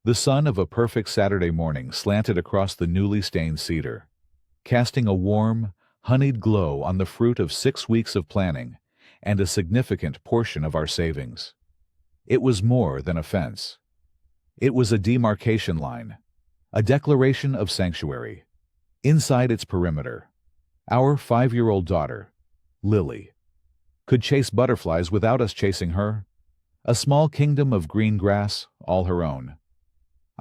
The sun of a perfect Saturday morning slanted across the newly stained cedar, casting a warm, honeyed glow on the fruit of 6 weeks of planning and a significant portion of our savings. It was more than a fence. It was a demarcation line, a declaration of sanctuary. Inside its perimeter, our 5-year-old daughter, Lily, could chase butterflies without us chasing her, a small kingdom of green grass all her own.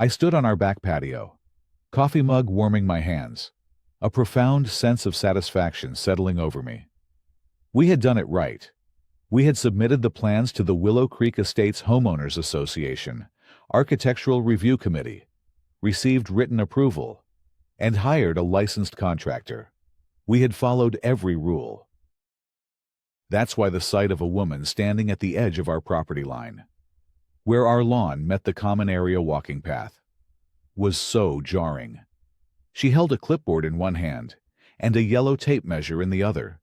I stood on our back patio, coffee mug warming my hands, a profound sense of satisfaction settling over me. We had done it right. We had submitted the plans to the Willow Creek Estates Homeowners Association Architectural Review Committee, received written approval, and hired a licensed contractor. We had followed every rule. That's why the sight of a woman standing at the edge of our property line, where our lawn met the common area walking path, was so jarring. She held a clipboard in one hand and a yellow tape measure in the other,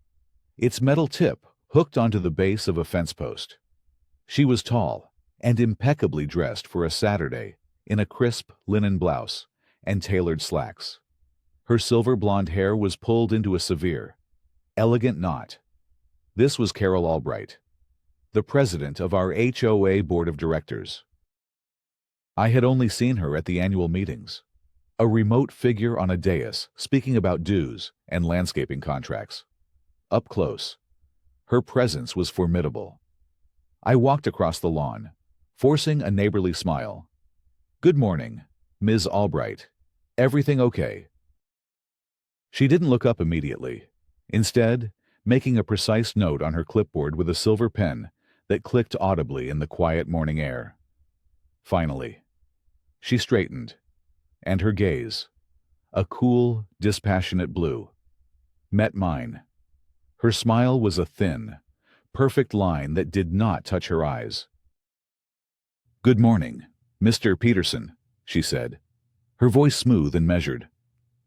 its metal tip hooked onto the base of a fence post. She was tall and impeccably dressed for a Saturday in a crisp linen blouse and tailored slacks. Her silver blonde hair was pulled into a severe, elegant knot. This was Carol Albright, the president of our HOA board of directors. I had only seen her at the annual meetings, a remote figure on a dais speaking about dues and landscaping contracts. Up close, her presence was formidable. I walked across the lawn, forcing a neighborly smile. "Good morning, Ms. Albright. Everything okay?" She didn't look up immediately, instead making a precise note on her clipboard with a silver pen that clicked audibly in the quiet morning air. Finally, she straightened, and her gaze, a cool, dispassionate blue, met mine. Her smile was a thin, perfect line that did not touch her eyes. "Good morning, Mr. Peterson," she said, her voice smooth and measured.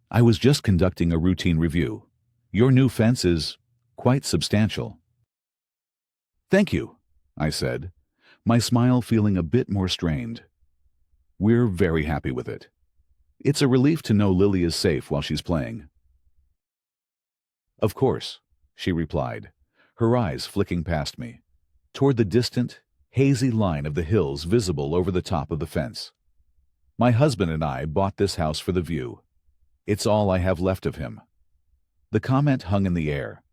"I was just conducting a routine review. Your new fence is quite substantial." "Thank you," I said, my smile feeling a bit more strained. "We're very happy with it. It's a relief to know Lily is safe while she's playing." "Of course," she replied, her eyes flicking past me, toward the distant, hazy line of the hills visible over the top of the fence. "My husband and I bought this house for the view. It's all I have left of him." The comment hung in the air,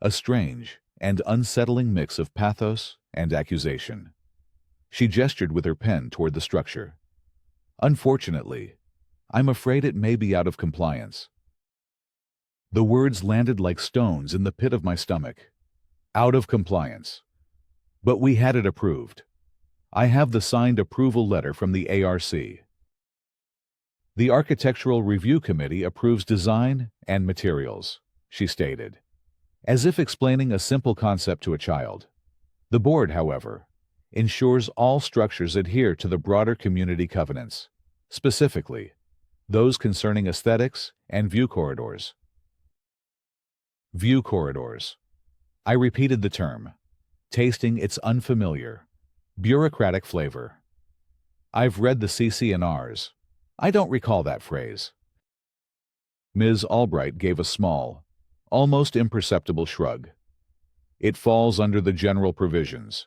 a strange and unsettling mix of pathos and accusation. She gestured with her pen toward the structure. "Unfortunately, I'm afraid it may be out of compliance." The words landed like stones in the pit of my stomach. Out of compliance. But we had it approved. I have the signed approval letter from the ARC. "The Architectural Review Committee approves design and materials," she stated, as if explaining a simple concept to a child. "The board, however, ensures all structures adhere to the broader community covenants, specifically those concerning aesthetics and view corridors." View corridors. I repeated the term, tasting its unfamiliar, bureaucratic flavor. "I've read the CC&Rs. I don't recall that phrase." Ms. Albright gave a small, almost imperceptible shrug. "It falls under the general provisions.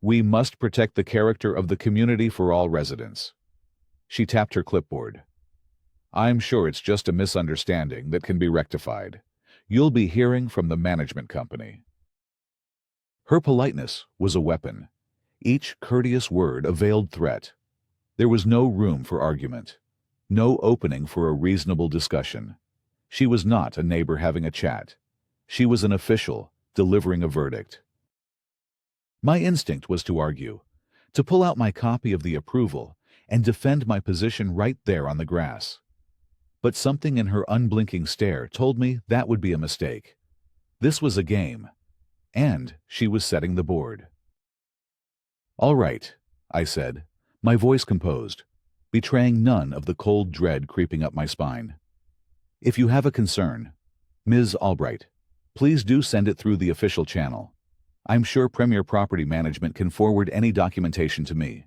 We must protect the character of the community for all residents." She tapped her clipboard. "I'm sure it's just a misunderstanding that can be rectified. You'll be hearing from the management company." Her politeness was a weapon. Each courteous word a veiled threat. There was no room for argument, no opening for a reasonable discussion. She was not a neighbor having a chat. She was an official delivering a verdict. My instinct was to argue, to pull out my copy of the approval and defend my position right there on the grass. But something in her unblinking stare told me that would be a mistake. This was a game, and she was setting the board. "All right," I said, my voice composed, betraying none of the cold dread creeping up my spine. "If you have a concern, Ms. Albright, please do send it through the official channel. I'm sure Premier Property Management can forward any documentation to me."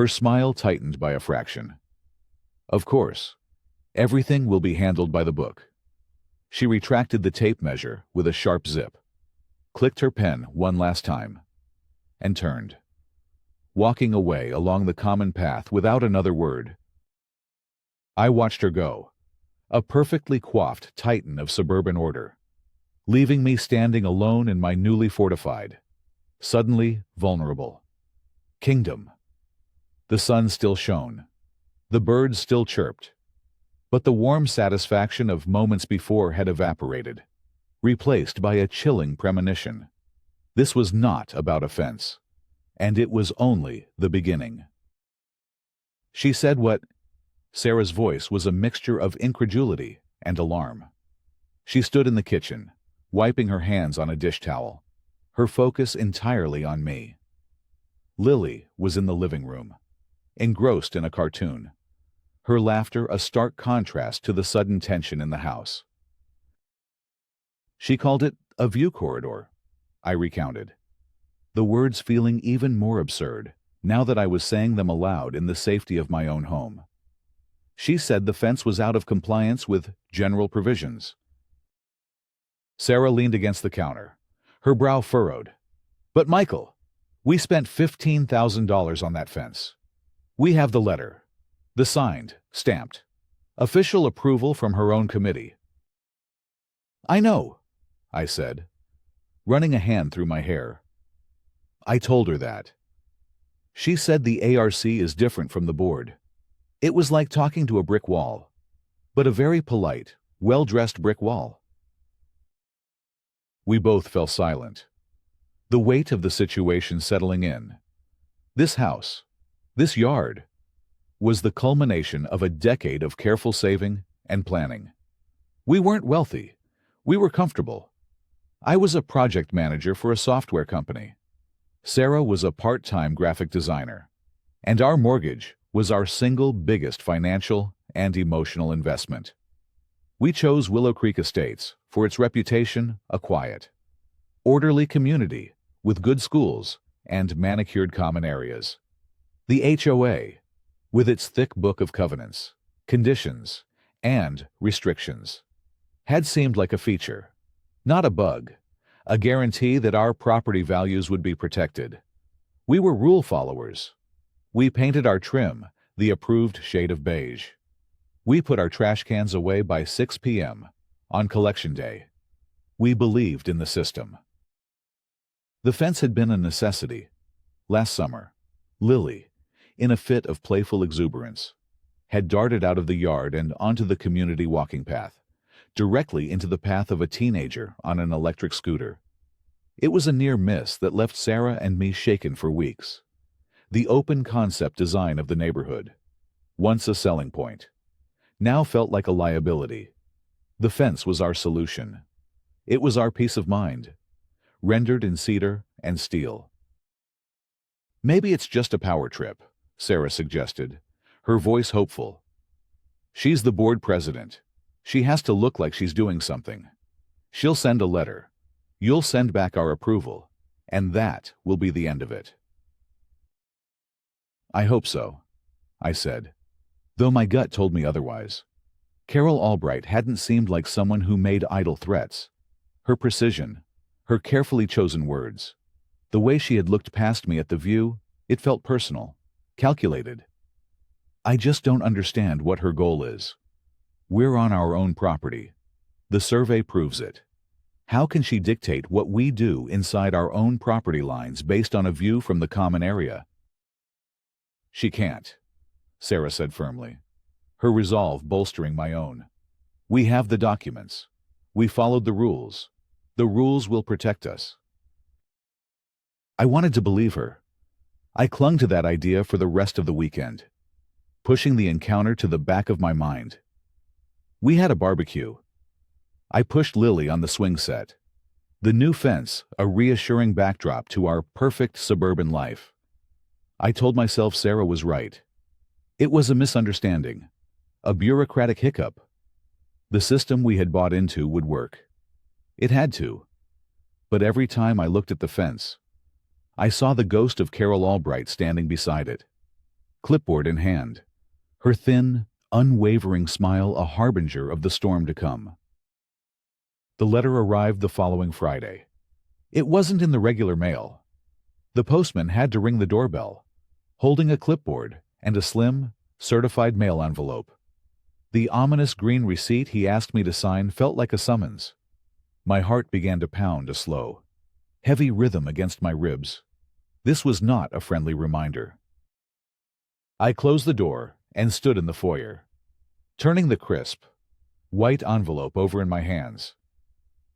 Her smile tightened by a fraction. "Of course. Everything will be handled by the book." She retracted the tape measure with a sharp zip, clicked her pen one last time, and turned, walking away along the common path without another word. I watched her go, a perfectly coiffed titan of suburban order, leaving me standing alone in my newly fortified, suddenly vulnerable kingdom. The sun still shone. The birds still chirped. But the warm satisfaction of moments before had evaporated, replaced by a chilling premonition. This was not about a fence, and it was only the beginning. She said what? Sarah's voice was a mixture of incredulity and alarm. She stood in the kitchen, wiping her hands on a dish towel, her focus entirely on me. Lily was in the living room, engrossed in a cartoon, her laughter a stark contrast to the sudden tension in the house. She called it a view corridor, I recounted, the words feeling even more absurd now that I was saying them aloud in the safety of my own home. She said the fence was out of compliance with general provisions. Sarah leaned against the counter, her brow furrowed. "But Michael, we spent $15,000 on that fence. We have the letter. The signed, stamped, official approval from her own committee." "I know," I said, running a hand through my hair. I told her that. She said the ARC is different from the board. It was like talking to a brick wall, but a very polite, well-dressed brick wall. We both fell silent, the weight of the situation settling in. This house, this yard, was the culmination of a decade of careful saving and planning. We weren't wealthy. We were comfortable. I was a project manager for a software company. Sarah was a part-time graphic designer. And our mortgage was our single biggest financial and emotional investment. We chose Willow Creek Estates for its reputation, a quiet, orderly community with good schools and manicured common areas. The HOA, with its thick book of covenants, conditions, and restrictions, had seemed like a feature, not a bug, a guarantee that our property values would be protected. We were rule followers. We painted our trim the approved shade of beige. We put our trash cans away by 6 p.m. on collection day. We believed in the system. The fence had been a necessity. Last summer, Lily, in a fit of playful exuberance, had darted out of the yard and onto the community walking path, directly into the path of a teenager on an electric scooter. It was a near miss that left Sarah and me shaken for weeks. The open concept design of the neighborhood, once a selling point, now felt like a liability. The fence was our solution. It was our peace of mind, rendered in cedar and steel. "Maybe it's just a power trip," Sarah suggested, her voice hopeful. "She's the board president. She has to look like she's doing something. She'll send a letter. You'll send back our approval, and that will be the end of it." "I hope so," I said, though my gut told me otherwise. Carol Albright hadn't seemed like someone who made idle threats. Her precision, her carefully chosen words, the way she had looked past me at the view, it felt personal, calculated. I just don't understand what her goal is. We're on our own property. The survey proves it. How can she dictate what we do inside our own property lines based on a view from the common area? "She can't," Sarah said firmly, her resolve bolstering my own. "We have the documents. We followed the rules. The rules will protect us." I wanted to believe her. I clung to that idea for the rest of the weekend, pushing the encounter to the back of my mind. We had a barbecue. I pushed Lily on the swing set. The new fence, a reassuring backdrop to our perfect suburban life. I told myself Sarah was right. It was a misunderstanding, a bureaucratic hiccup. The system we had bought into would work. It had to. But every time I looked at the fence, I saw the ghost of Carol Albright standing beside it. clipboard in hand, her thin, unwavering smile a harbinger of the storm to come. The letter arrived the following Friday. It wasn't in the regular mail. The postman had to ring the doorbell, holding a clipboard and a slim, certified mail envelope. The ominous green receipt he asked me to sign felt like a summons. My heart began to pound a slow, heavy rhythm against my ribs. This was not a friendly reminder. I closed the door and stood in the foyer, turning the crisp, white envelope over in my hands.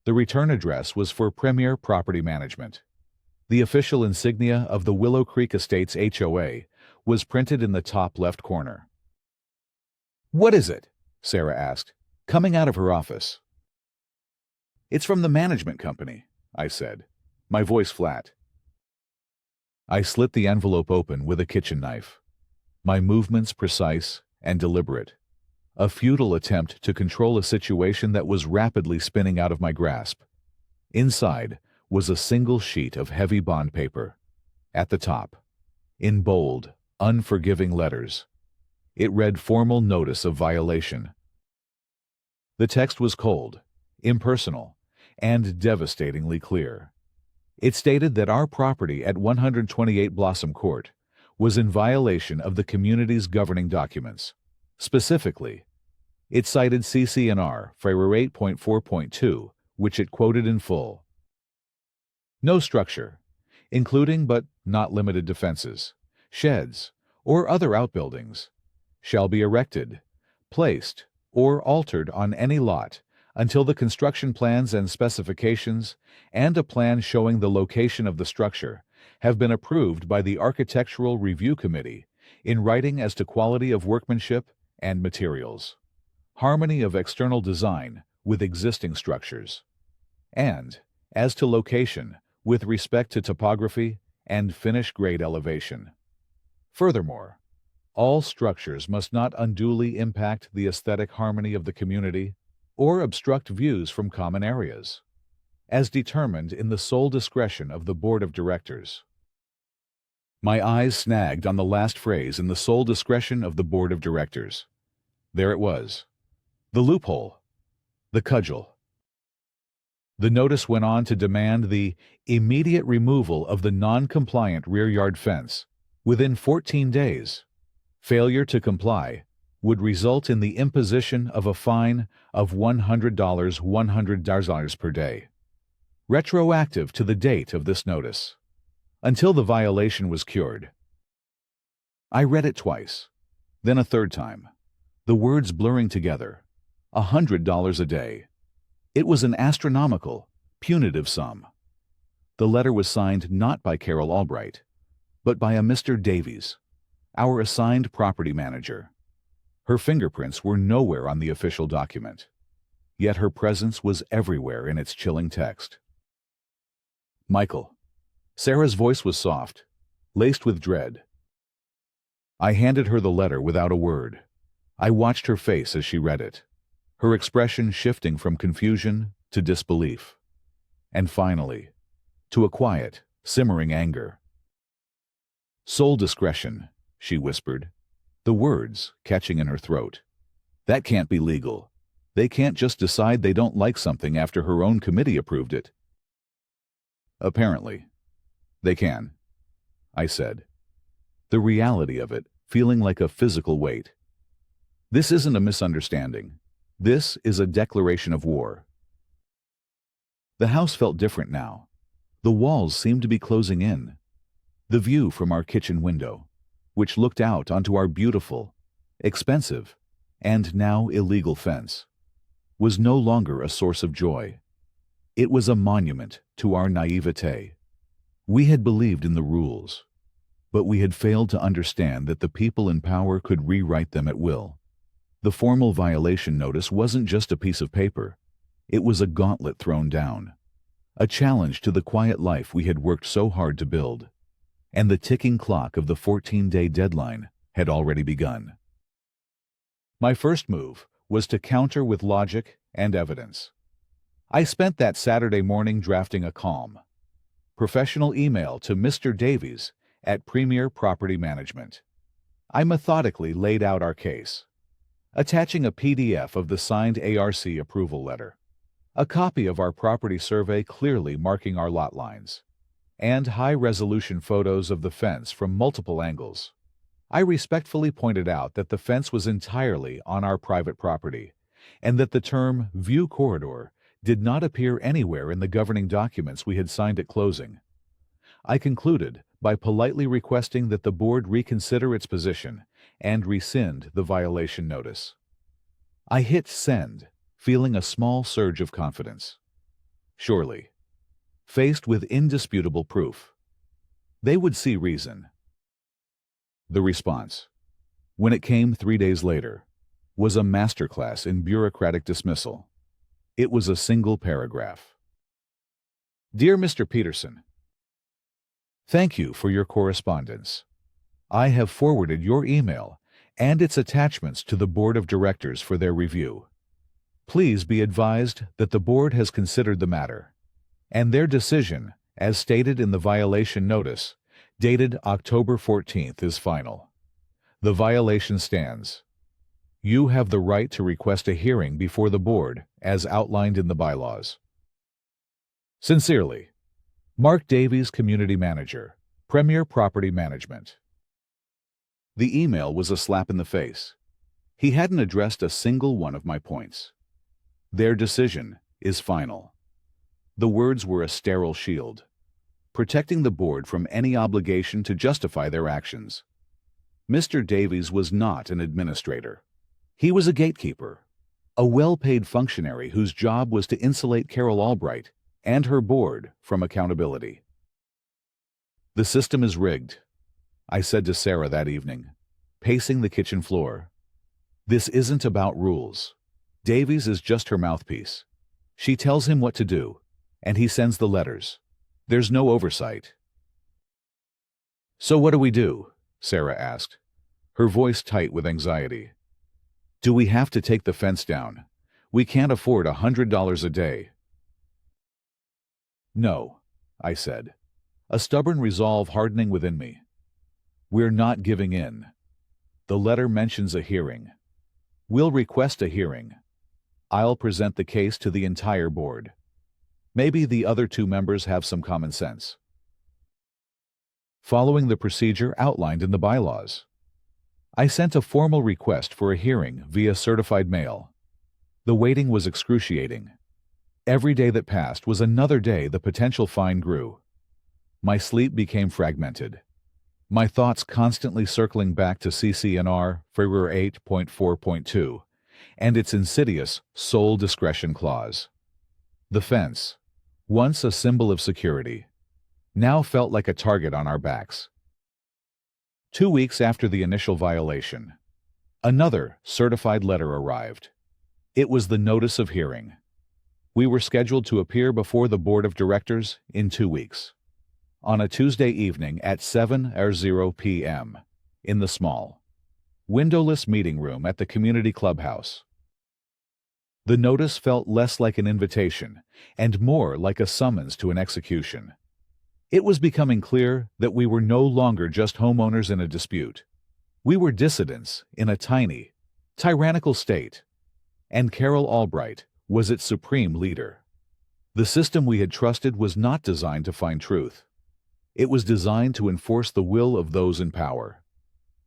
The return address was for Premier Property Management. The official insignia of the Willow Creek Estates HOA was printed in the top left corner. "What is it?" Sarah asked, coming out of her office. "It's from the management company," I said, my voice flat. I slit the envelope open with a kitchen knife, my movements precise and deliberate, a futile attempt to control a situation that was rapidly spinning out of my grasp. Inside was a single sheet of heavy bond paper. At the top, in bold, unforgiving letters, it read "Formal Notice of Violation." The text was cold, impersonal, and devastatingly clear. It stated that our property at 128 Blossom Court was in violation of the community's governing documents. Specifically, it cited CC&R 8.4.2, which it quoted in full. No structure, including but not limited to fences, sheds, or other outbuildings, shall be erected, placed, or altered on any lot until the construction plans and specifications and a plan showing the location of the structure have been approved by the Architectural Review Committee in writing as to quality of workmanship and materials, harmony of external design with existing structures, and as to location with respect to topography and finish grade elevation. Furthermore, all structures must not unduly impact the aesthetic harmony of the community or obstruct views from common areas, as determined in the sole discretion of the Board of Directors. My eyes snagged on the last phrase, "in the sole discretion of the Board of Directors." There it was. The loophole. The cudgel. The notice went on to demand the immediate removal of the non-compliant rear yard fence within 14 days. Failure to comply would result in the imposition of a fine of $100 per day, retroactive to the date of this notice, until the violation was cured. I read it twice, then a third time, the words blurring together. $100 a day. It was an astronomical, punitive sum. The letter was signed not by Carol Albright, but by a Mr. Davies, our assigned property manager. Her fingerprints were nowhere on the official document, yet her presence was everywhere in its chilling text. "Michael." Sarah's voice was soft, laced with dread. I handed her the letter without a word. I watched her face as she read it, her expression shifting from confusion to disbelief, and finally, to a quiet, simmering anger. "Sole discretion," she whispered, the words catching in her throat. "That can't be legal. They can't just decide they don't like something after her own committee approved it." "Apparently, they can," I said, the reality of it feeling like a physical weight. "This isn't a misunderstanding. This is a declaration of war." The house felt different now. The walls seemed to be closing in. The view from our kitchen window, which looked out onto our beautiful, expensive, and now illegal fence, was no longer a source of joy. It was a monument to our naivete. We had believed in the rules, but we had failed to understand that the people in power could rewrite them at will. The formal violation notice wasn't just a piece of paper. It was a gauntlet thrown down, a challenge to the quiet life we had worked so hard to build. And the ticking clock of the 14-day deadline had already begun. My first move was to counter with logic and evidence. I spent that Saturday morning drafting a calm, professional email to Mr. Davies at Premier Property Management. I methodically laid out our case, attaching a PDF of the signed ARC approval letter, a copy of our property survey clearly marking our lot lines, and high-resolution photos of the fence from multiple angles. I respectfully pointed out that the fence was entirely on our private property, and that the term view corridor did not appear anywhere in the governing documents we had signed at closing. I concluded by politely requesting that the board reconsider its position and rescind the violation notice. I hit send, feeling a small surge of confidence. Surely, faced with indisputable proof, they would see reason. The response, when it came 3 days later, was a masterclass in bureaucratic dismissal. It was a single paragraph. Dear Mr. Peterson, thank you for your correspondence. I have forwarded your email and its attachments to the Board of Directors for their review. Please be advised that the Board has considered the matter, and their decision, as stated in the violation notice, dated October 14th, is final. The violation stands. You have the right to request a hearing before the Board, as outlined in the bylaws. Sincerely, Mark Davies, Community Manager, Premier Property Management. The email was a slap in the face. He hadn't addressed a single one of my points. Their decision is final. The words were a sterile shield, protecting the board from any obligation to justify their actions. Mr. Davies was not an administrator. He was a gatekeeper, a well-paid functionary whose job was to insulate Carol Albright and her board from accountability. The system is rigged, I said to Sarah that evening, pacing the kitchen floor. This isn't about rules. Davies is just her mouthpiece. She tells him what to do, and he sends the letters. There's no oversight. So what do we do? Sarah asked, her voice tight with anxiety. Do we have to take the fence down? We can't afford $100 a day. No, I said, a stubborn resolve hardening within me. We're not giving in. The letter mentions a hearing. We'll request a hearing. I'll present the case to the entire board. Maybe the other 2 members have some common sense. Following the procedure outlined in the bylaws, I sent a formal request for a hearing via certified mail. The waiting was excruciating. Every day that passed was another day the potential fine grew. My sleep became fragmented, my thoughts constantly circling back to CC&R February 8.4.2 and its insidious sole discretion clause. The fence, once a symbol of security, now felt like a target on our backs. 2 weeks after the initial violation, another certified letter arrived. It was the notice of hearing. We were scheduled to appear before the Board of Directors in 2 weeks, on a Tuesday evening at 7:00 p.m. in the small, windowless meeting room at the community clubhouse. The notice felt less like an invitation and more like a summons to an execution. It was becoming clear that we were no longer just homeowners in a dispute. We were dissidents in a tiny, tyrannical state, and Carol Albright was its supreme leader. The system we had trusted was not designed to find truth. It was designed to enforce the will of those in power.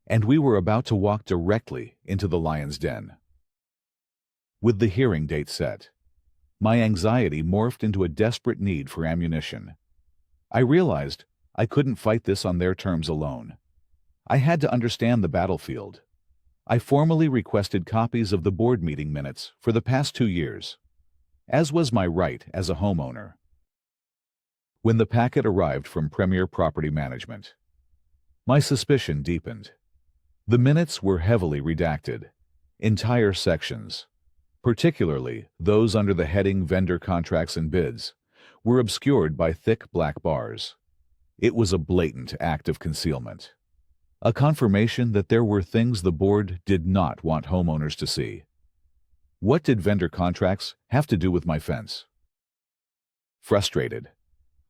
And we were about to walk directly into the lion's den. With the hearing date set, my anxiety morphed into a desperate need for ammunition. I realized I couldn't fight this on their terms alone. I had to understand the battlefield. I formally requested copies of the board meeting minutes for the past 2 years, as was my right as a homeowner. When the packet arrived from Premier Property Management, my suspicion deepened. The minutes were heavily redacted. Entire sections, particularly those under the heading Vendor Contracts and Bids, were obscured by thick black bars. It was a blatant act of concealment, a confirmation that there were things the board did not want homeowners to see. What did vendor contracts have to do with my fence? Frustrated,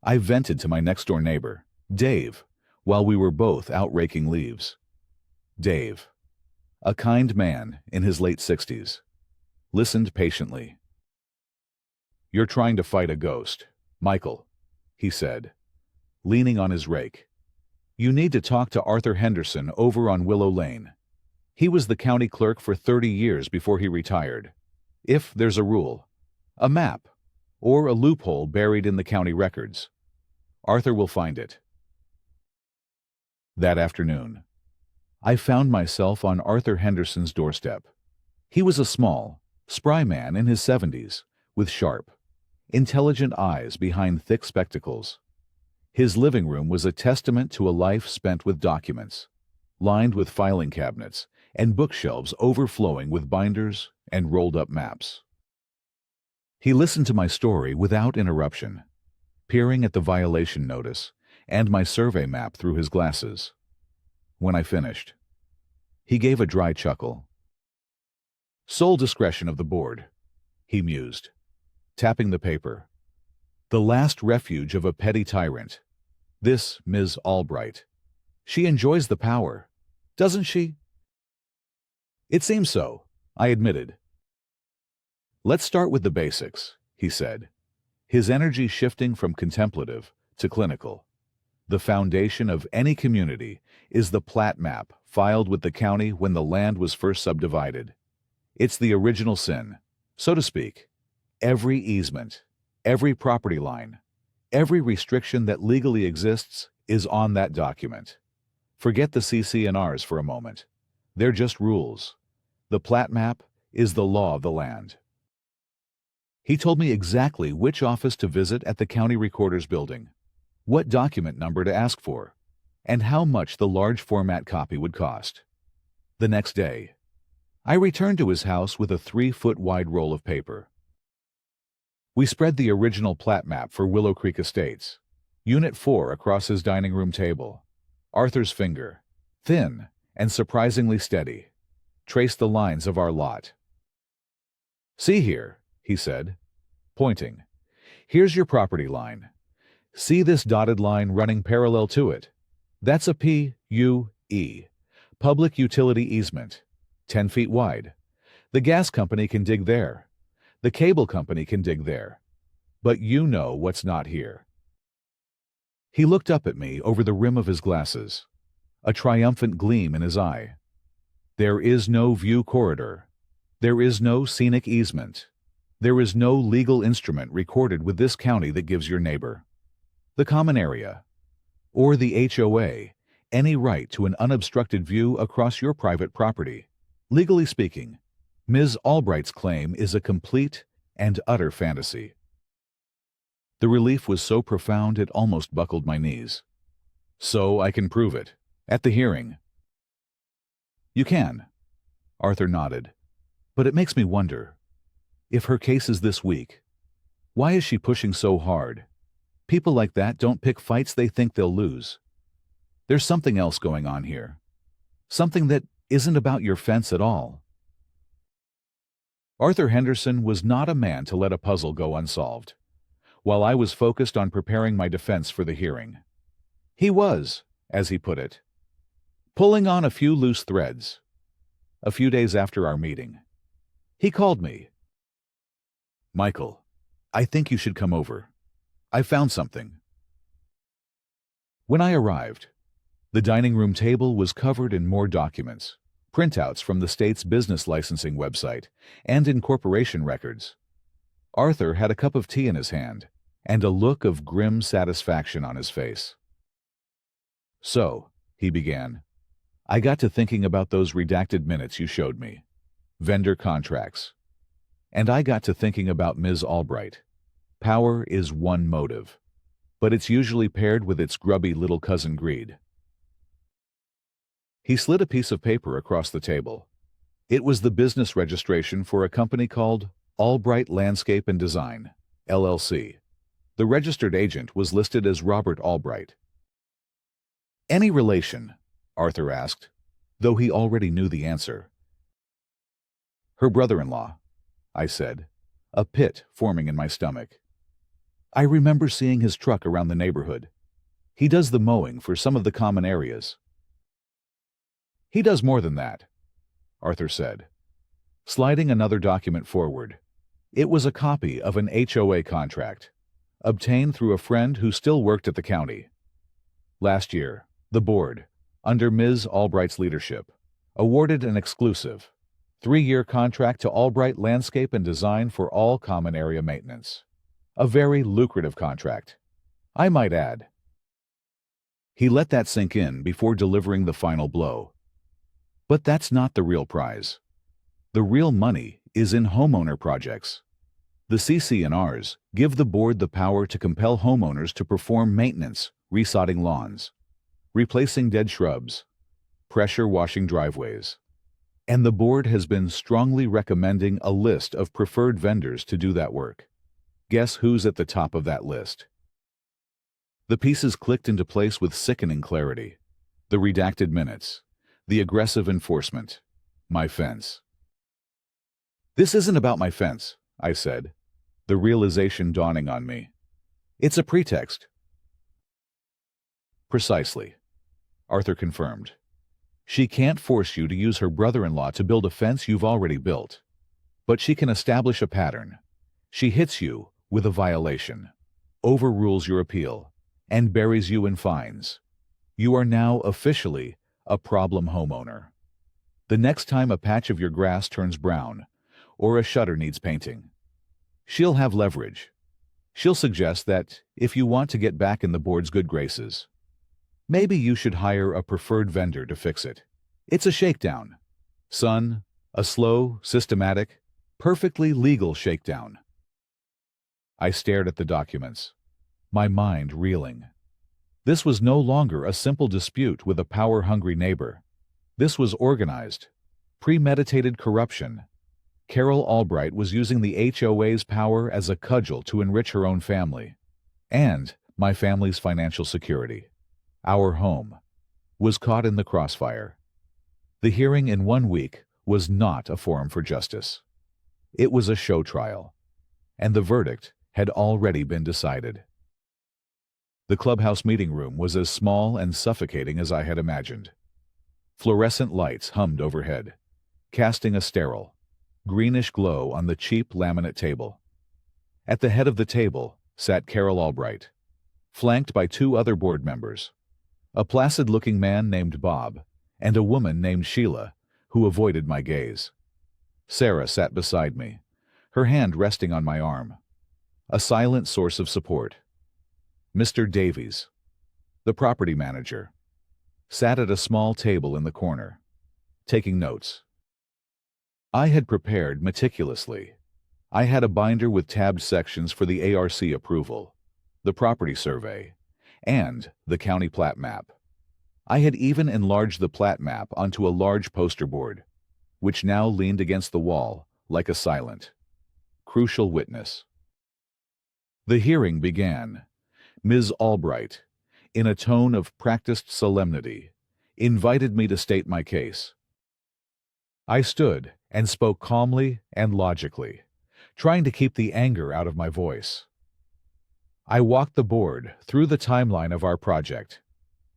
I vented to my next-door neighbor, Dave, while we were both out raking leaves. Dave, a kind man in his late 60s, listened patiently. "You're trying to fight a ghost, Michael," he said, leaning on his rake. "You need to talk to Arthur Henderson over on Willow Lane. He was the county clerk for 30 years before he retired. If there's a rule, a map, or a loophole buried in the county records, Arthur will find it." That afternoon, I found myself on Arthur Henderson's doorstep. He was a small, spry man in his 70s, with sharp, intelligent eyes behind thick spectacles. His living room was a testament to a life spent with documents, lined with filing cabinets and bookshelves overflowing with binders and rolled-up maps. He listened to my story without interruption, peering at the violation notice and my survey map through his glasses. When I finished, he gave a dry chuckle. "Sole discretion of the board," he mused, tapping the paper. "The last refuge of a petty tyrant. This Ms. Albright. She enjoys the power, doesn't she?" "It seems so," I admitted. "Let's start with the basics," he said, his energy shifting from contemplative to clinical. "The foundation of any community is the plat map filed with the county when the land was first subdivided. It's the original sin, so to speak. Every easement, every property line, every restriction that legally exists is on that document. Forget the CC&Rs for a moment. They're just rules. The plat map is the law of the land." He told me exactly which office to visit at the county recorder's building, what document number to ask for, and how much the large format copy would cost. The next day, I returned to his house with a 3-foot-wide roll of paper. We spread the original plat map for Willow Creek Estates, Unit 4 across his dining room table. Arthur's finger, thin and surprisingly steady, traced the lines of our lot. "See here," he said, pointing. "Here's your property line. See this dotted line running parallel to it? That's a PUE, public utility easement, 10 feet wide. The gas company can dig there. The cable company can dig there. But you know what's not here." He looked up at me over the rim of his glasses, a triumphant gleam in his eye. "There is no view corridor. There is no scenic easement. There is no legal instrument recorded with this county that gives your neighbor, the common area, or the HOA, any right to an unobstructed view across your private property. Legally speaking, Ms. Albright's claim is a complete and utter fantasy." The relief was so profound it almost buckled my knees. "So I can prove it, at the hearing." "You can," Arthur nodded. "But it makes me wonder, if her case is this weak, why is she pushing so hard? People like that don't pick fights they think they'll lose. There's something else going on here. Something that isn't about your fence at all." Arthur Henderson was not a man to let a puzzle go unsolved, while I was focused on preparing my defense for the hearing. He was, as he put it, pulling on a few loose threads. A few days after our meeting, he called me. "Michael, I think you should come over. I found something." When I arrived, the dining room table was covered in more documents, printouts from the state's business licensing website, and incorporation records. Arthur had a cup of tea in his hand and a look of grim satisfaction on his face. "So," he began, "I got to thinking about those redacted minutes you showed me. Vendor contracts. And I got to thinking about Ms. Albright. Power is one motive, but it's usually paired with its grubby little cousin greed." He slid a piece of paper across the table. It was the business registration for a company called Albright Landscape and Design, LLC. The registered agent was listed as Robert Albright. "Any relation?" Arthur asked, though he already knew the answer. "Her brother-in-law," I said, a pit forming in my stomach. "I remember seeing his truck around the neighborhood. He does the mowing for some of the common areas." He does more than that, Arthur said, sliding another document forward. It was a copy of an HOA contract, obtained through a friend who still worked at the county. Last year, the board, under Ms. Albright's leadership, awarded an exclusive 3-year contract to Albright Landscape and Design for all common area maintenance. A very lucrative contract, I might add. He let that sink in before delivering the final blow. But that's not the real prize. The real money is in homeowner projects. The CC&Rs give the board the power to compel homeowners to perform maintenance, resodding lawns, replacing dead shrubs, pressure washing driveways. And the board has been strongly recommending a list of preferred vendors to do that work. Guess who's at the top of that list? The pieces clicked into place with sickening clarity. The redacted minutes, the aggressive enforcement, my fence. This isn't about my fence, I said, the realization dawning on me. It's a pretext. Precisely, Arthur confirmed. She can't force you to use her brother-in-law to build a fence you've already built. But she can establish a pattern. She hits you with a violation, overrules your appeal, and buries you in fines. You are now officially a problem homeowner. The next time a patch of your grass turns brown, or a shutter needs painting, she'll have leverage. She'll suggest that if you want to get back in the board's good graces, maybe you should hire a preferred vendor to fix it. It's a shakedown. Son, a slow, systematic, perfectly legal shakedown. I stared at the documents, my mind reeling. This was no longer a simple dispute with a power-hungry neighbor. This was organized, premeditated corruption. Carol Albright was using the HOA's power as a cudgel to enrich her own family, and my family's financial security. Our home was caught in the crossfire. The hearing in 1 week was not a forum for justice. It was a show trial, and the verdict had already been decided. The clubhouse meeting room was as small and suffocating as I had imagined. Fluorescent lights hummed overhead, casting a sterile, greenish glow on the cheap laminate table. At the head of the table sat Carol Albright, flanked by 2 other board members, a placid-looking man named Bob and a woman named Sheila, who avoided my gaze. Sarah sat beside me, her hand resting on my arm, a silent source of support. Mr. Davies, the property manager, sat at a small table in the corner, taking notes. I had prepared meticulously. I had a binder with tabbed sections for the ARC approval, the property survey, and the county plat map. I had even enlarged the plat map onto a large poster board, which now leaned against the wall like a silent, crucial witness. The hearing began. Ms. Albright, in a tone of practiced solemnity, invited me to state my case. I stood and spoke calmly and logically, trying to keep the anger out of my voice. I walked the board through the timeline of our project,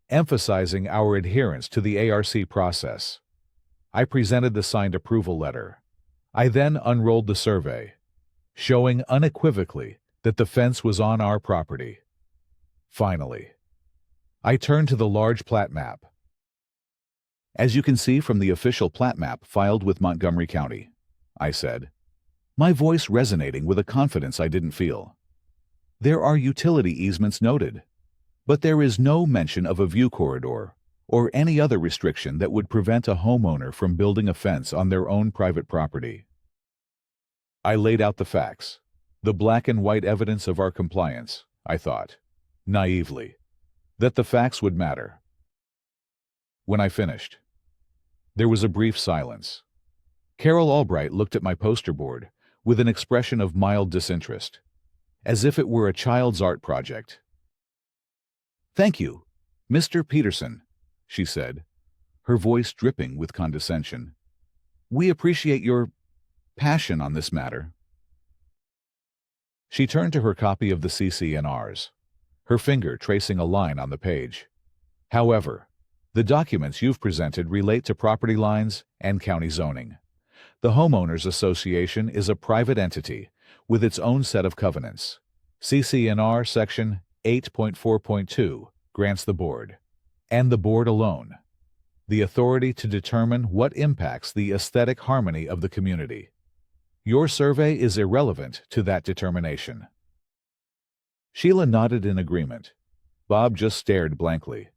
emphasizing our adherence to the ARC process. I presented the signed approval letter. I then unrolled the survey, showing unequivocally that the fence was on our property. Finally, I turned to the large plat map. As you can see from the official plat map filed with Montgomery County, I said, my voice resonating with a confidence I didn't feel. There are utility easements noted, but there is no mention of a view corridor or any other restriction that would prevent a homeowner from building a fence on their own private property. I laid out the facts, the black and white evidence of our compliance, I thought, naively, that the facts would matter. When I finished, there was a brief silence. Carol Albright looked at my poster board with an expression of mild disinterest, as if it were a child's art project. "Thank you, Mr. Peterson," she said, her voice dripping with condescension. "We appreciate your passion on this matter." She turned to her copy of the CC&Rs, her finger tracing a line on the page. "However, The documents you've presented relate to property lines and county zoning. The Homeowners Association is a private entity with its own set of covenants. CC&R Section 8.4.2 grants the board, and the board alone, the authority to determine what impacts the aesthetic harmony of the community. Your survey is irrelevant to that determination. Sheila nodded in agreement. Bob just stared blankly.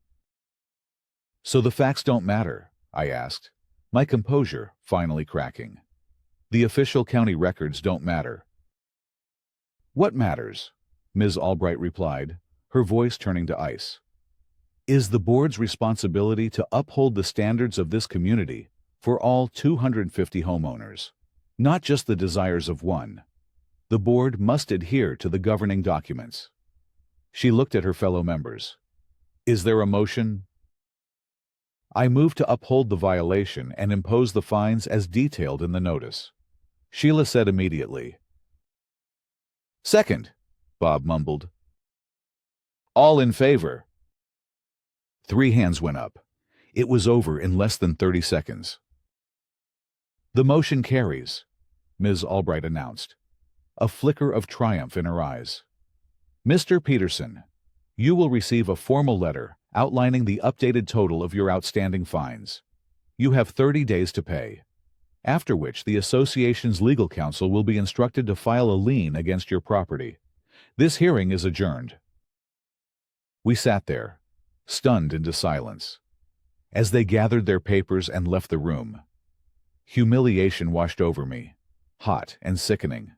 So the facts don't matter? I asked, my composure finally cracking. The official county records don't matter. What matters? Ms. Albright replied, her voice turning to ice. Is the board's responsibility to uphold the standards of this community for all 250 homeowners, not just the desires of one. The board must adhere to the governing documents. She looked at her fellow members. Is there a motion? I move to uphold the violation and impose the fines as detailed in the notice. Sheila said immediately. Second, Bob mumbled. All in favor? 3 hands went up. It was over in less than 30 seconds. The motion carries, Ms. Albright announced, a flicker of triumph in her eyes. Mr. Peterson, you will receive a formal letter outlining the updated total of your outstanding fines. You have 30 days to pay, after which the association's legal counsel will be instructed to file a lien against your property. This hearing is adjourned. We sat there, stunned into silence. As they gathered their papers and left the room, humiliation washed over me, hot and sickening.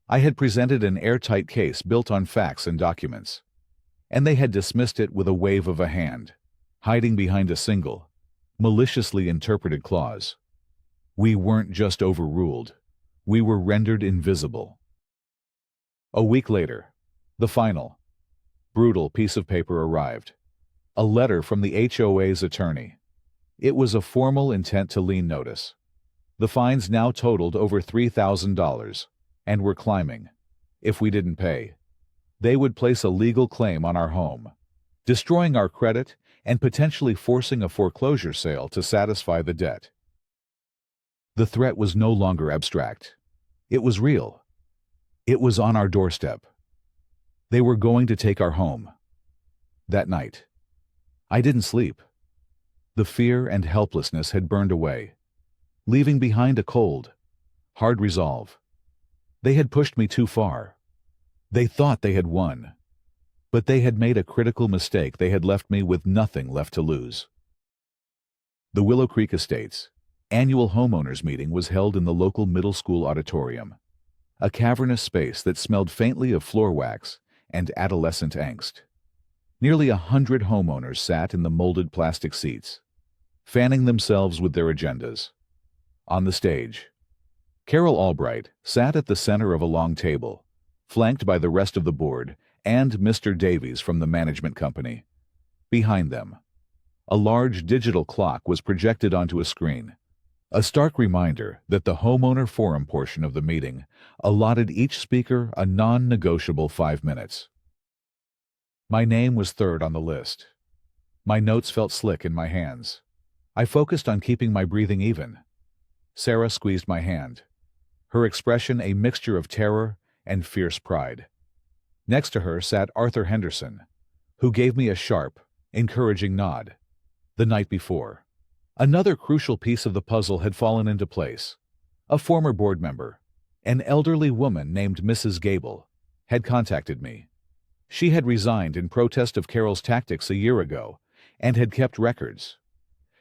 I had presented an airtight case built on facts and documents, and they had dismissed it with a wave of a hand, hiding behind a single, maliciously interpreted clause. We weren't just overruled, we were rendered invisible. A week later, the final, brutal piece of paper arrived. A letter from the HOA's attorney. It was a formal intent to lien notice. The fines now totaled over $3,000, and were climbing. If we didn't pay, they would place a legal claim on our home, destroying our credit and potentially forcing a foreclosure sale to satisfy the debt. The threat was no longer abstract. It was real. It was on our doorstep. They were going to take our home. That night, I didn't sleep. The fear and helplessness had burned away, leaving behind a cold, hard resolve. They had pushed me too far. They thought they had won, but they had made a critical mistake. They had left me with nothing left to lose. The Willow Creek Estates annual homeowners meeting was held in the local middle school auditorium, a cavernous space that smelled faintly of floor wax and adolescent angst. Nearly 100 homeowners sat in the molded plastic seats, fanning themselves with their agendas. On the stage, Carol Albright sat at the center of a long table, flanked by the rest of the board and Mr. Davies from the management company. Behind them, a large digital clock was projected onto a screen, a stark reminder that the homeowner forum portion of the meeting allotted each speaker a non-negotiable 5 minutes. My name was third on the list. My notes felt slick in my hands. I focused on keeping my breathing even. Sarah squeezed my hand, her expression a mixture of terror and fierce pride. Next to her sat Arthur Henderson, who gave me a sharp, encouraging nod. The night before, another crucial piece of the puzzle had fallen into place. A former board member, an elderly woman named Mrs. Gable, had contacted me. She had resigned in protest of Carol's tactics a year ago and had kept records.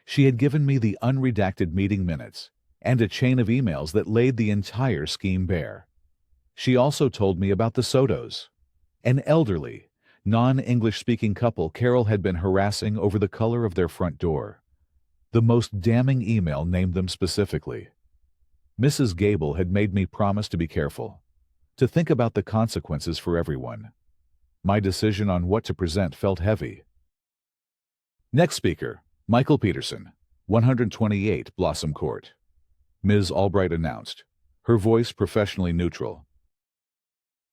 She had given me the unredacted meeting minutes and a chain of emails that laid the entire scheme bare. She also told me about the Sotos, an elderly, non-English-speaking couple Carol had been harassing over the color of their front door. The most damning email named them specifically. Mrs. Gable had made me promise to be careful, to think about the consequences for everyone. My decision on what to present felt heavy. Next speaker, Michael Peterson, 128 Blossom Court. Ms. Albright announced, her voice professionally neutral.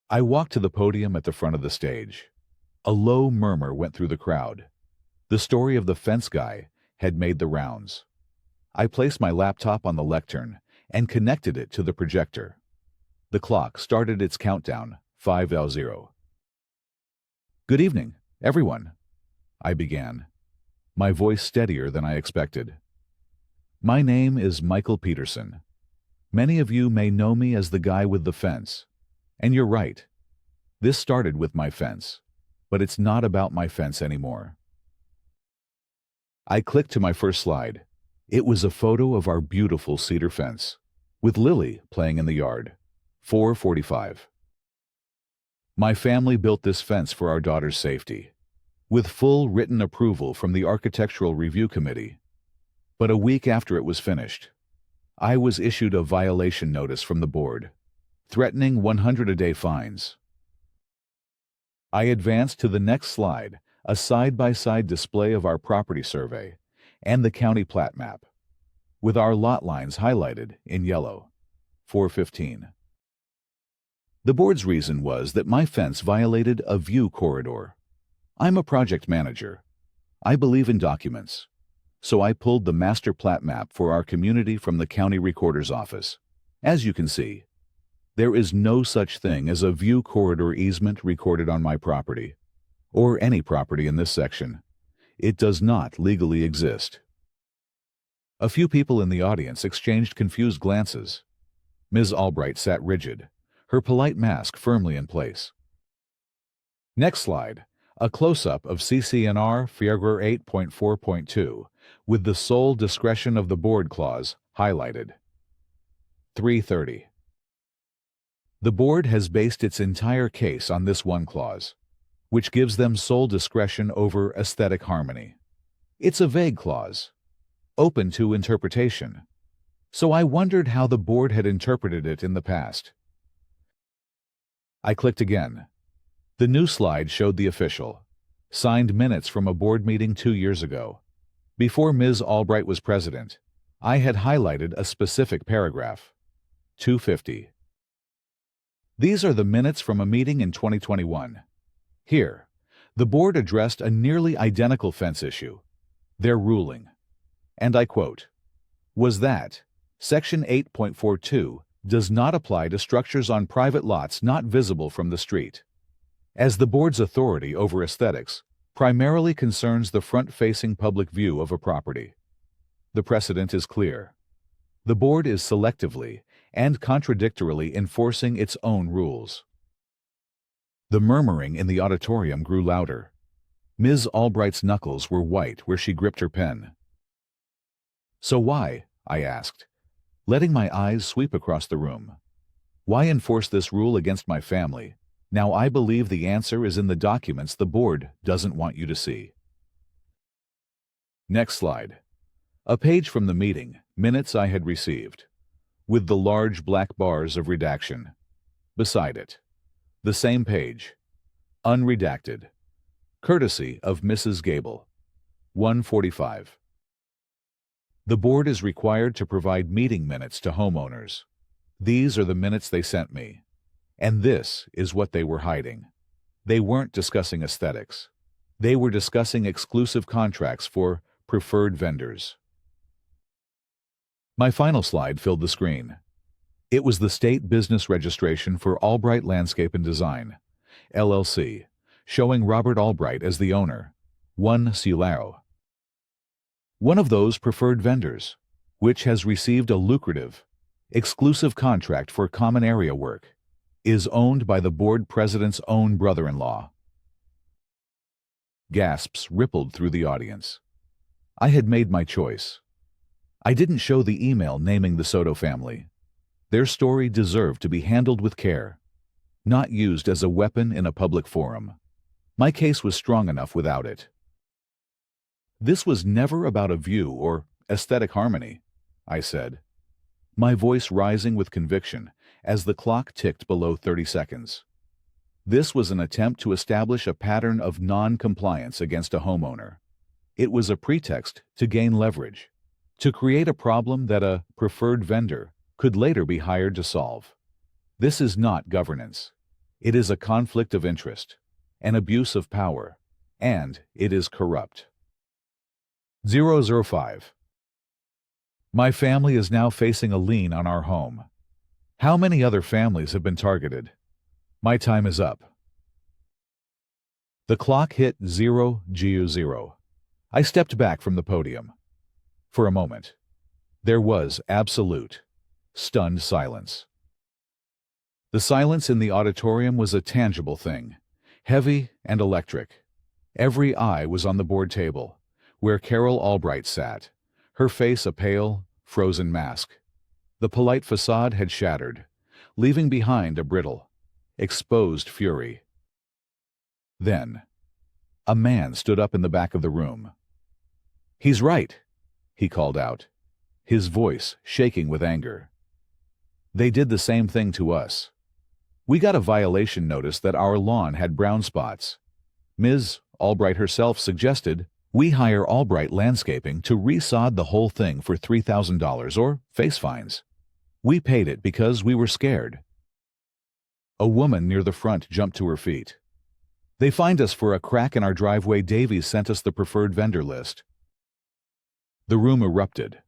I walked to the podium at the front of the stage. A low murmur went through the crowd. The story of the fence guy had made the rounds. I placed my laptop on the lectern and connected it to the projector. The clock started its countdown, 5:00. "Good evening, everyone," I began, my voice steadier than I expected. "My name is Michael Peterson. Many of you may know me as the guy with the fence. And you're right. This started with my fence, but it's not about my fence anymore." I clicked to my first slide. It was a photo of our beautiful cedar fence, with Lily playing in the yard. 4:45. My family built this fence for our daughter's safety, with full written approval from the Architectural Review Committee. But a week after it was finished, I was issued a violation notice from the board, threatening 100-a-day fines. I advanced to the next slide, a side-by-side display of our property survey and the county plat map, with our lot lines highlighted in yellow. 4:15. The board's reason was that my fence violated a view corridor. I'm a project manager. I believe in documents. So I pulled the master plat map for our community from the county recorder's office. As you can see, there is no such thing as a view corridor easement recorded on my property, or any property in this section. It does not legally exist. A few people in the audience exchanged confused glances. Ms. Albright sat rigid, her polite mask firmly in place. Next slide, a close-up of CC&R Figure 8.4.2 with the sole discretion of the board clause highlighted. 3:30. The board has based its entire case on this one clause, which gives them sole discretion over aesthetic harmony. It's a vague clause, open to interpretation, so I wondered how the board had interpreted it in the past. I clicked again. The new slide showed the official, signed minutes from a board meeting 2 years ago. Before Ms. Albright was president, I had highlighted a specific paragraph. 2:50. These are the minutes from a meeting in 2021. Here, the board addressed a nearly identical fence issue. Their ruling, and I quote, was that Section 8.42 does not apply to structures on private lots not visible from the street, as the board's authority over aesthetics primarily concerns the front-facing public view of a property. The precedent is clear. The board is selectively and contradictorily enforcing its own rules. The murmuring in the auditorium grew louder. Ms. Albright's knuckles were white where she gripped her pen. "So why?" I asked, letting my eyes sweep across the room. "Why enforce this rule against my family? Now I believe the answer is in the documents the board doesn't want you to see." Next slide. A page from the meeting, minutes I had received, with the large black bars of redaction. Beside it, the same page, unredacted, courtesy of Mrs. Gable. 1:45. The board is required to provide meeting minutes to homeowners. These are the minutes they sent me. And this is what they were hiding. They weren't discussing aesthetics. They were discussing exclusive contracts for preferred vendors. My final slide filled the screen. It was the state business registration for Albright Landscape and Design, LLC, showing Robert Albright as the owner, 1 Silao. One of those preferred vendors, which has received a lucrative, exclusive contract for common area work, is owned by the board president's own brother-in-law. Gasps rippled through the audience. I had made my choice. I didn't show the email naming the Soto family. Their story deserved to be handled with care, not used as a weapon in a public forum. My case was strong enough without it. This was never about a view or aesthetic harmony, I said, my voice rising with conviction as the clock ticked below 30 seconds. This was an attempt to establish a pattern of non-compliance against a homeowner. It was a pretext to gain leverage, to create a problem that a preferred vendor could later be hired to solve. This is not governance. It is a conflict of interest, an abuse of power, and it is corrupt. 005. My family is now facing a lien on our home. How many other families have been targeted? My time is up. The clock hit 0:00. I stepped back from the podium. For a moment, there was absolute, stunned silence. The silence in the auditorium was a tangible thing, heavy and electric. Every eye was on the board table, where Carol Albright sat, her face a pale, frozen mask. The polite facade had shattered, leaving behind a brittle, exposed fury. Then, a man stood up in the back of the room. "He's right," he called out, his voice shaking with anger. "They did the same thing to us. We got a violation notice that our lawn had brown spots. Ms. Albright herself suggested we hire Albright Landscaping to resod the whole thing for $3,000 or face fines. We paid it because we were scared." A woman near the front jumped to her feet. "They fined us for a crack in our driveway. Davies sent us the preferred vendor list." The room erupted.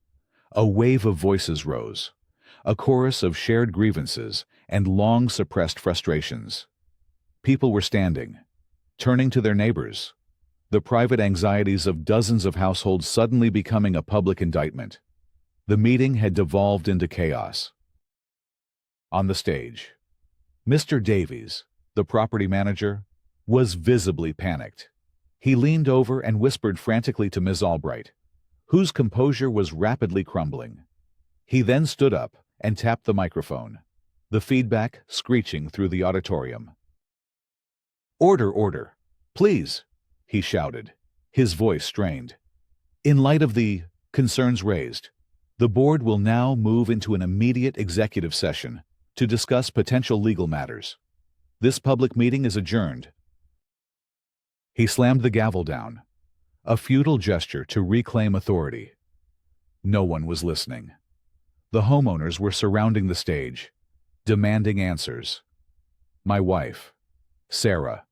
A wave of voices rose, a chorus of shared grievances and long-suppressed frustrations. People were standing, turning to their neighbors, the private anxieties of dozens of households suddenly becoming a public indictment. The meeting had devolved into chaos. On the stage, Mr. Davies, the property manager, was visibly panicked. He leaned over and whispered frantically to Ms. Albright, whose composure was rapidly crumbling. He then stood up and tapped the microphone, the feedback screeching through the auditorium. "Order, order, please," he shouted, his voice strained. "In light of the concerns raised, the board will now move into an immediate executive session to discuss potential legal matters. This public meeting is adjourned." He slammed the gavel down, a futile gesture to reclaim authority. No one was listening. The homeowners were surrounding the stage, demanding answers. My wife, Sarah,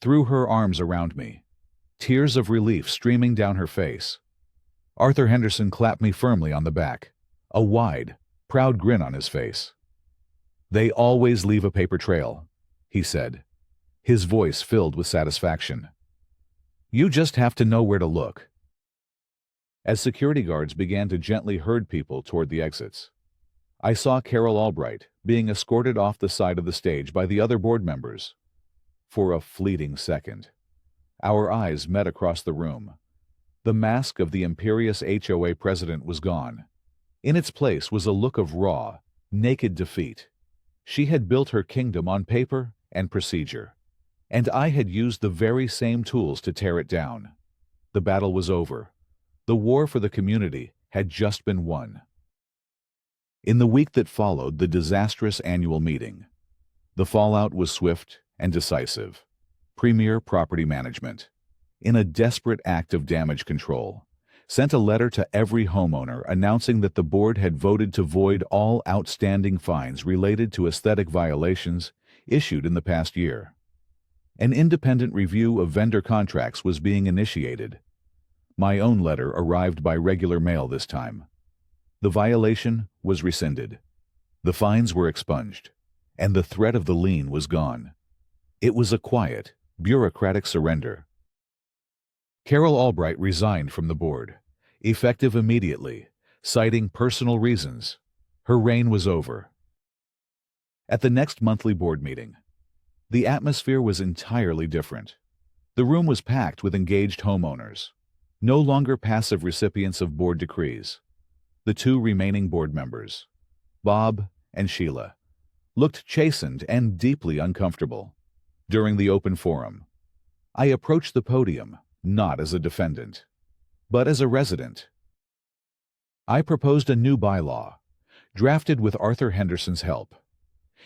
threw her arms around me, tears of relief streaming down her face. Arthur Henderson clapped me firmly on the back, a wide, proud grin on his face. "They always leave a paper trail," he said, his voice filled with satisfaction. "You just have to know where to look." As security guards began to gently herd people toward the exits, I saw Carol Albright being escorted off the side of the stage by the other board members. For a fleeting second, our eyes met across the room. The mask of the imperious HOA president was gone. In its place was a look of raw, naked defeat. She had built her kingdom on paper and procedure, and I had used the very same tools to tear it down. The battle was over. The war for the community had just been won. In the week that followed the disastrous annual meeting, the fallout was swift and decisive. Premier Property Management, in a desperate act of damage control, sent a letter to every homeowner announcing that the board had voted to void all outstanding fines related to aesthetic violations issued in the past year. An independent review of vendor contracts was being initiated. My own letter arrived by regular mail this time. The violation was rescinded. The fines were expunged, and the threat of the lien was gone. It was a quiet, bureaucratic surrender. Carol Albright resigned from the board, effective immediately, citing personal reasons. Her reign was over. At the next monthly board meeting, the atmosphere was entirely different. The room was packed with engaged homeowners, no longer passive recipients of board decrees. The two remaining board members, Bob and Sheila, looked chastened and deeply uncomfortable. During the open forum, I approached the podium not as a defendant, but as a resident. I proposed a new bylaw, drafted with Arthur Henderson's help.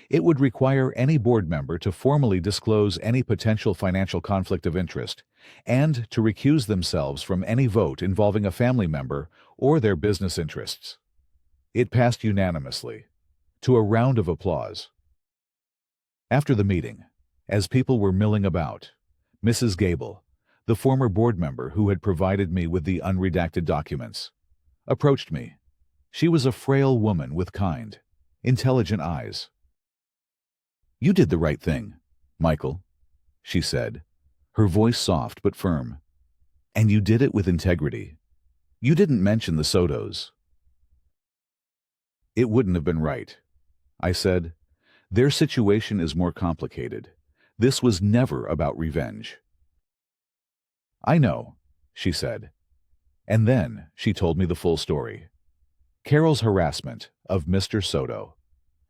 It would require any board member to formally disclose any potential financial conflict of interest and to recuse themselves from any vote involving a family member or their business interests. It passed unanimously, to a round of applause. After the meeting, as people were milling about, Mrs. Gable, the former board member who had provided me with the unredacted documents, approached me. She was a frail woman with kind, intelligent eyes. "You did the right thing, Michael," she said, her voice soft but firm. "And you did it with integrity. You didn't mention the Sotos." "It wouldn't have been right," I said. "Their situation is more complicated. This was never about revenge." "I know," she said. And then she told me the full story. Carol's harassment of Mr. Soto,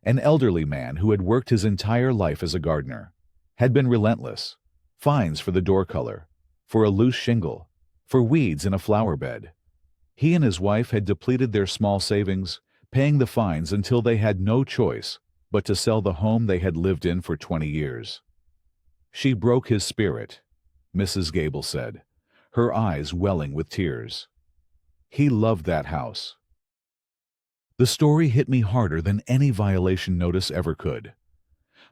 an elderly man who had worked his entire life as a gardener, had been relentless. Fines for the door color, for a loose shingle, for weeds in a flower bed. He and his wife had depleted their small savings, paying the fines until they had no choice but to sell the home they had lived in for 20 years. "She broke his spirit," Mrs. Gable said, her eyes welling with tears. "He loved that house." The story hit me harder than any violation notice ever could.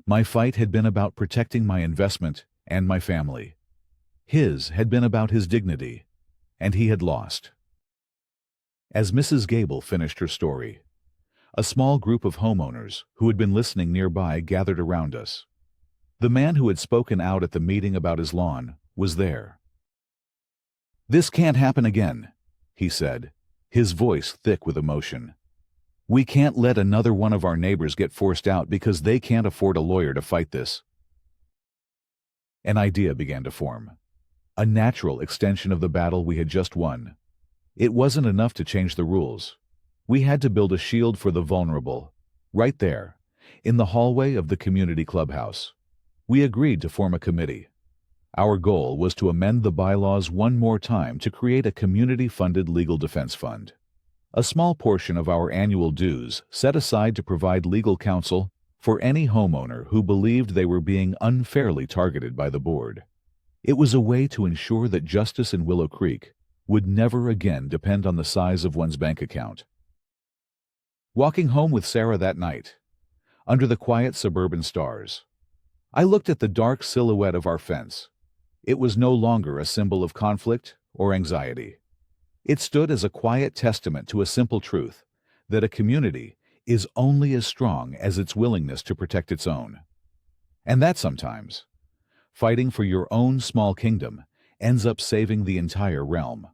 My fight had been about protecting my investment and my family. His had been about his dignity, and he had lost. As Mrs. Gable finished her story, a small group of homeowners who had been listening nearby gathered around us. The man who had spoken out at the meeting about his lawn was there. "This can't happen again," he said, his voice thick with emotion. "We can't let another one of our neighbors get forced out because they can't afford a lawyer to fight this." An idea began to form, a natural extension of the battle we had just won. It wasn't enough to change the rules. We had to build a shield for the vulnerable, right there, in the hallway of the community clubhouse. We agreed to form a committee. Our goal was to amend the bylaws one more time to create a community-funded legal defense fund. A small portion of our annual dues set aside to provide legal counsel for any homeowner who believed they were being unfairly targeted by the board. It was a way to ensure that justice in Willow Creek would never again depend on the size of one's bank account. Walking home with Sarah that night, under the quiet suburban stars, I looked at the dark silhouette of our fence. It was no longer a symbol of conflict or anxiety. It stood as a quiet testament to a simple truth, that a community is only as strong as its willingness to protect its own. And that sometimes, fighting for your own small kingdom ends up saving the entire realm.